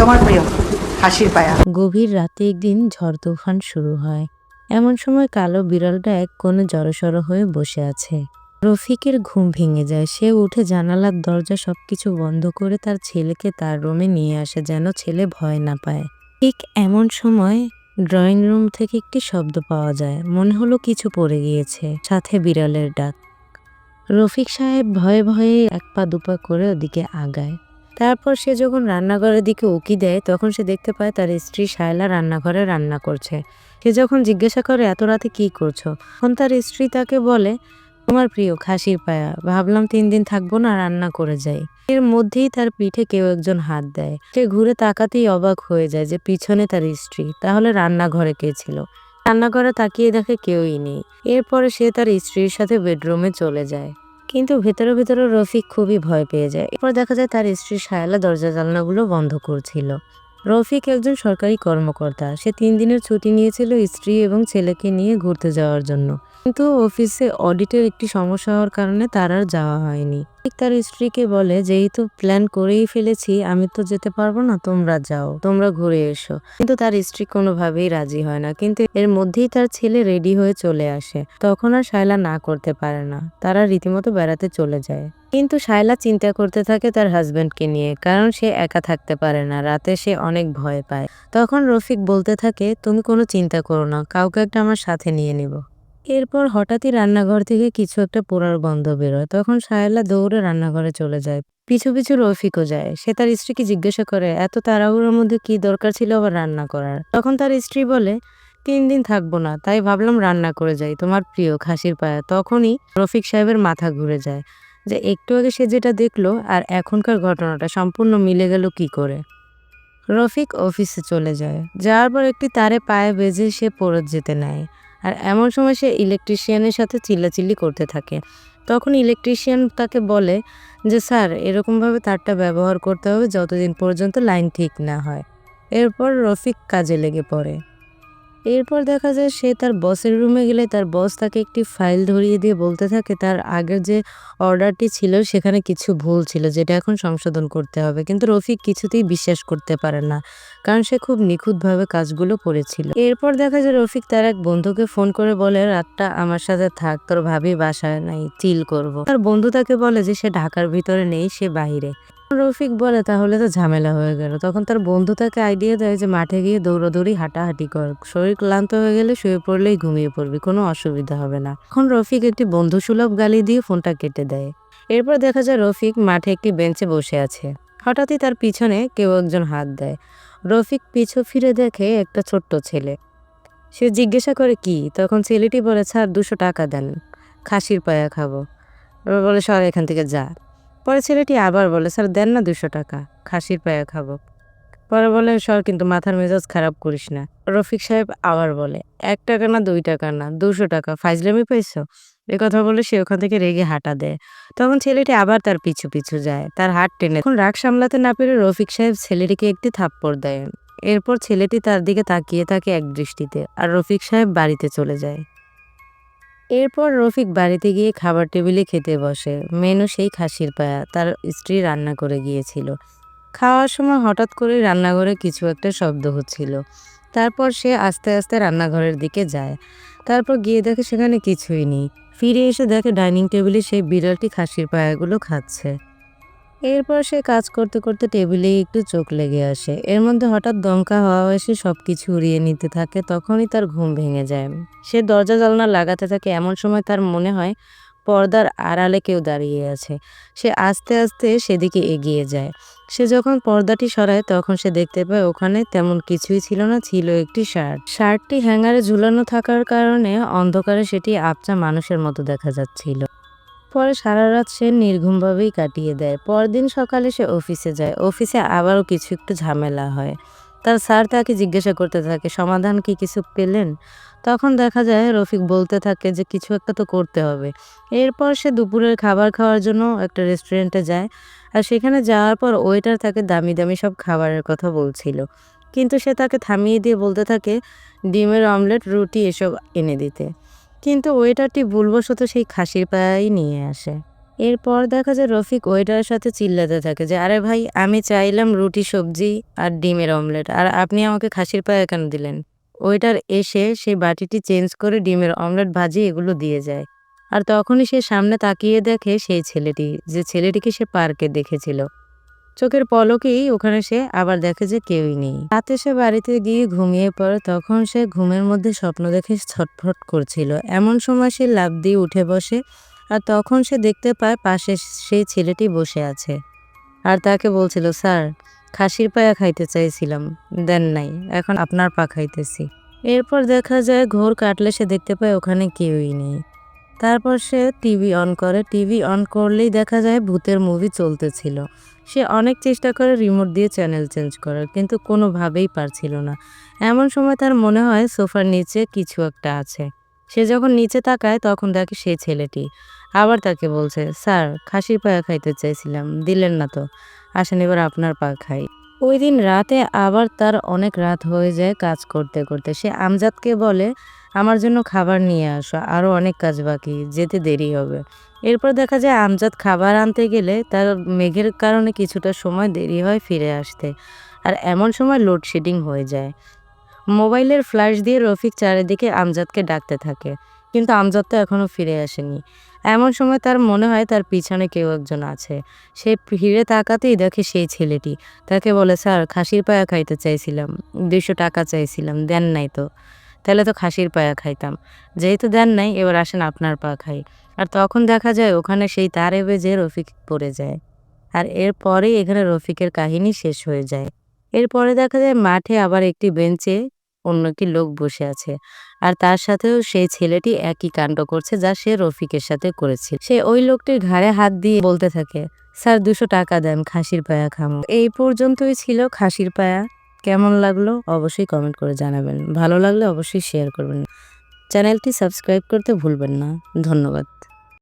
তোমার প্রিয় হাসির পায়া। গভীর রাতে একদিন ঝড় তুফান শুরু হয়। এমন সময় কালো বিড়ালটা এক কোণে জড়সড় হয়ে বসে আছে। রফিকের ঘুম ভেঙে যায়। সে উঠে জানালার দরজা সবকিছু বন্ধ করে তার ছেলেকে তার রুমে নিয়ে আসে যেন ছেলে ভয় না পায়। ঠিক এমন সময় ড্রয়িং রুম থেকে একটি শব্দ পাওয়া যায়। মনে হলো কিছু পড়ে গিয়েছে, সাথে বিড়ালের ডাক। রফিক সাহেব ভয়ে ভয়ে এক পা দুপা করে ওদিকে আগায়। তারপর সে যখন রান্নাঘরের দিকে উঁকি দেয় তখন সে দেখতে পায় তার স্ত্রী শায়লা রান্নাঘরে রান্না করছে। সে যখন জিজ্ঞাসা করে এত রাতে কি করছো, তখন তার স্ত্রী তাকে বলে, তোমার প্রিয় খাসির পায়া, ভাবলাম 3 দিন থাকবো না, রান্না করে যাই। এর মধ্যেই তার পিঠে কেউ একজন হাত দেয়। সে ঘুরে তাকাতেই অবাক হয়ে যায় যে পিছনে তার স্ত্রী। তাহলে রান্নাঘরে কে ছিল? রান্নাঘরে তাকিয়ে দেখে কেউই নেই। এরপরে সে তার স্ত্রীর সাথে বেডরুমে চলে যায়। কিন্তু ভেতরে ভেতরে রফিক খুবই ভয় পেয়ে যায়। এরপর দেখা যায় তার স্ত্রী শায়লা দরজা জানলাগুলো বন্ধ করছিল। রফিক একজন সরকারি কর্মকর্তা। সে 3 দিনের ছুটি নিয়েছিল স্ত্রী এবং ছেলেকে নিয়ে ঘুরতে যাওয়ার জন্য। কিন্তু অফিসে অডিটের একটি সমস্যা হওয়ার কারণে তার আর যাওয়া হয়নি। ঠিক তার স্ত্রীকে বলে, যেহেতু প্ল্যান করেই ফেলেছি, আমি তো যেতে পারবো না, তোমরা যাও, তোমরা ঘুরে এসো। কিন্তু তার স্ত্রী কোনোভাবেই রাজি হয় না। কিন্তু এর মধ্যেই তার ছেলে রেডি হয়ে চলে আসে। তখন আর শায়লা না করতে পারে না। তারা রীতিমতো বেড়াতে চলে যায়। কিন্তু শায়লা চিন্তা করতে থাকে তার হাজবেন্ডকে নিয়ে, কারণ সে একা থাকতে পারে না। রাতে সে অনেক ভয় পায়। তখন রফিক বলতে থাকে, তুমি কোনো চিন্তা করো না, কাউকে একটা আমার সাথে নিয়ে নিব। এরপর হঠাৎই রান্নাঘর থেকে কিছু একটা পোড়ার গন্ধ বেরোয়। তখন শায়লা দৌড়ে রান্নাঘরে চলে যায়। পিছু পিছু রফিকও যায়। সে তার স্ত্রীকে জিজ্ঞাসা করে, এত তাড়াহুড়োর মধ্যে কি দরকার ছিল আবার রান্না করার? তখন তার স্ত্রী বলে, 3 দিন থাকবো না, তাই ভাবলাম রান্না করে যাই, তোমার প্রিয় খাসির পায়া। তখনই রফিক সাহেবের মাথা ঘুরে যায় যে একটু আগে সে যেটা দেখলো আর এখনকার ঘটনাটা সম্পূর্ণ মিলে গেল কি করে। রফিক অফিসে চলে যায়। যাওয়ার পর একটি তারে পায়ে বেঁধে সে পড়ে যেতে নেয়। আর এমন সময় সে ইলেকট্রিশিয়ানের সাথে চিল্লাচিল্লি করতে থাকে। তখন ইলেকট্রিশিয়ান তাকে বলে যে, স্যার, এরকমভাবে তারটা ব্যবহার করতে হবে যতদিন পর্যন্ত লাইন ঠিক না হয়। এরপর রফিক কাজে লেগে পড়ে। এরপর দেখা যায় সে তার বসের রুমে গেলে তার বস তাকে একটি ফাইল ধরিয়ে দিয়ে বলতে থাকে তার আগের যে অর্ডারটি ছিল সেখানে কিছু ভুল ছিল, যেটা এখন সংশোধন করতে হবে। কিন্তু রফিক কিছুতেই বিশ্বাস করতে পারে না, কারণ সে খুব নিখুঁতভাবে কাজগুলো করেছিল। এরপর দেখা যায় রফিক তার এক বন্ধুকে ফোন করে বলে, রাতটা আমার সাথে থাক, তোর ভাবি বাসায় নাই, চিল করব। তার বন্ধু তাকে বলে যে সে ঢাকার ভিতরে নেই, সে বাইরে। রফিক বলে, তাহলে তো ঝামেলা হয়ে গেল। তখন তার বন্ধু তাকে আইডিয়া দেয় যে মাঠে গিয়ে দৌড়াদৌড়ি হাঁটাহাঁটি কর, শরীর ক্লান্ত হয়ে গেলে শুয়ে পড়লেই ঘুমিয়ে পড়বি, কোনো অসুবিধা হবে না। এখন রফিক একটি বন্ধুসুলভ গালি দিয়ে ফোনটা কেটে দেয়। এরপর দেখা যায় রফিক মাঠে একটি বেঞ্চে বসে আছে। হঠাৎই তার পিছনে কেউ একজন হাত দেয়। রফিক পিছু ফিরে দেখে একটা ছোট্ট ছেলে। সে জিজ্ঞাসা করে কি? তখন ছেলেটি বলে, স্যার 200 টাকা দেন, খাসির পায়া খাবো। বলে, সর এখান থেকে যা। পরে ছেলেটি আবার বলে, স্যার দেন না 200 টাকা, খাসির পায়া খাবো। পরে বলে, সর, কিন্তু মাথার মেজাজ খারাপ করিস না। রফিক সাহেব আবার বলে, 1 টাকা না 2 টাকা না, 200 টাকা, ফাইজলামি পাইছো? কথা বলে সে ওখান থেকে রেগে হাঁটা দেয়। তখন ছেলেটি আবার তার পিছু পিছু যায়, তার হাত টেনে। এখন রাগ সামলাতে না পেরে রফিক সাহেব ছেলেটিকে একটি থাপ্পড় দেয়। এরপর ছেলেটি তার দিকে তাকিয়ে থাকে এক দৃষ্টিতে, আর রফিক সাহেব বাড়িতে চলে যায়। এরপর রফিক বাড়িতে গিয়ে খাবার টেবিলে খেতে বসে। মেনু সেই খাসির পায়া, তার স্ত্রী রান্না করে গিয়েছিল। খাওয়ার সময় হঠাৎ করে রান্নাঘরে কিছু একটা শব্দ হচ্ছিল। তারপর সে আস্তে আস্তে রান্নাঘরের দিকে যায়। তারপর গিয়ে দেখে সেখানে কিছুই নেই। ফিরে এসে দেখে ডাইনিং টেবিলে সেই বিড়ালটি খাসির পায়াগুলো খাচ্ছে। এরপর সে কাজ করতে করতে টেবিলে একটু চোখ লেগে আসে। এর মধ্যে হঠাৎ দমকা হাওয়া এসে সবকিছু উড়িয়ে নিতে থাকে। তখনই তার ঘুম ভেঙে যায়। সে দরজা জানলা লাগাতে থাকে। এমন সময় তার মনে হয় পর্দার আড়ালে কেউ দাঁড়িয়ে আছে। সে আস্তে আস্তে সেদিকে এগিয়ে যায়। সে যখন পর্দাটি সরায় তখন সে দেখতে পায় ওখানে তেমন কিছুই ছিল না, ছিল একটি শার্ট। শার্টটি হ্যাঙ্গারে ঝুলানো থাকার কারণে অন্ধকারে সেটি আবছা মানুষের মতো দেখা যাচ্ছিল। পরে সারা রাত সে নির্ঘুমভাবেই কাটিয়ে দেয়। পরদিন সকালে সে অফিসে যায়। অফিসে আবারও কিছু একটু ঝামেলা হয়। তার স্যার তাকে জিজ্ঞাসা করতে থাকে, সমাধান কি কিছু পেলেন? তখন দেখা যায় রফিক বলতে থাকে যে কিছু একটা তো করতে হবে। এরপর সে দুপুরের খাবার খাওয়ার জন্য একটা রেস্টুরেন্টে যায়। আর সেখানে যাওয়ার পর ওয়েটার তাকে দামি দামি সব খাবারের কথা বলছিল। কিন্তু সে তাকে থামিয়ে দিয়ে বলতে থাকে ডিমের অমলেট, রুটি এসব এনে দিতে। কিন্তু ওয়েটারটি ভুলবশত সেই খাসির পায়াই নিয়ে আসে। এরপর দেখা যায় রফিক ওয়েটারের সাথে চিল্লাতে থাকে যে, "আরে ভাই, আমি চাইলাম রুটি সবজি আর ডিমের অমলেট, আর আপনি আমাকে খাসির পায়া কেন দিলেন?" ওয়েটার এসে সেই বাটিটি চেঞ্জ করে ডিমের অমলেট ভাজি এগুলো দিয়ে যায়। আর তখনই সে সামনে তাকিয়ে দেখে সেই ছেলেটি, যে ছেলেটিকে সে পার্কে দেখেছিল। চোখের পলকেই ওখানে সে আবার দেখে যে কেউই নেই। রাতে সে বাড়িতে গিয়ে ঘুমিয়ে পড়ে। তখন সে ঘুমের মধ্যে স্বপ্ন দেখে ছটফট করছিল। এমন সময় সে লাফ দিয়ে উঠে বসে, আর তখন সে দেখতে পায় পাশে সেই ছেলেটি বসে আছে। আর তাকে বলছিল, "স্যার, খাসির পায়া খাইতে চাইছিলাম, দেন নাই, এখন আপনার পা খাইতেছি।" এরপর দেখা যায় ঘোর কাটলে সে দেখতে পায় ওখানে কেউই নেই। তারপর সে টিভি অন করে। টিভি অন করলেই দেখা যায় ভূতের মুভি চলতেছিল। সে অনেক চেষ্টা করে রিমোট দিয়ে চ্যানেল চেঞ্জ করার, কিন্তু কোনোভাবেই পারছিল না। এমন সময় তার মনে হয় সোফার নিচে কিছু একটা আছে। সে যখন নিচে তাকায় তখন দেখে সেই ছেলেটি। আবার তাকে বলছে, "স্যার, খাসির পায়া খাইতে চাইছিলাম, দিলেন না তো। আসেন এবার আপনার পা খাই।" ওই দিন রাতে আবার তার অনেক রাত হয়ে যায় কাজ করতে করতে। সে আমজাদকে বলে, "আমার জন্য খাবার নিয়ে আসো, আরও অনেক কাজ বাকি, যেতে দেরি হবে।" এরপর দেখা যায় আমজাদ খাবার আনতে গেলে তার মেঘের কারণে কিছুটা সময় দেরি হয় ফিরে আসতে। আর এমন সময় লোডশেডিং হয়ে যায়। মোবাইলের ফ্ল্যাশ দিয়ে রফিক চারিদিকে আমজাদকে ডাকতে থাকে, কিন্তু আমজাদ তো এখনো ফিরে আসেনি। এমন সময় তার মনে হয় তার পিছনে কেউ একজন আছে। সে ফিরে তাকাতেই দেখে সেই ছেলেটি। তাকে বলে, "স্যার, খাসির পায়া খাইতে চাইছিলাম, 200 টাকা চাইছিলাম, দেন নাই তো। তাহলে তো খাসির পায়া খাইতাম। যেহেতু দেন নাই, এবার আসেন আপনার পা খাই।" আর তখন দেখা যায় ওখানে সেই তারে বেজে রফিক পড়ে যায়। আর এরপরেই এখানে রফিকের কাহিনী শেষ হয়ে যায়। এরপরে দেখা যায় মাঠে আবার একটি বেঞ্চে অন্য একটি লোক বসে আছে। আর তার সাথেও সেই ছেলেটি একই কাণ্ড করছে যা সে রফিকের সাথে করেছিল। সে ওই লোকটির ঘাড়ে হাত দিয়ে বলতে থাকে, "স্যার, 200 টাকা দেন, খাসির পায়া খামো।" এই পর্যন্তই ছিল খাসির পায়া। কেমন লাগলো অবশ্যই কমেন্ট করে জানাবেন। ভালো লাগলে অবশ্যই শেয়ার করবেন। চ্যানেলটি সাবস্ক্রাইব করতে ভুলবেন না। ধন্যবাদ।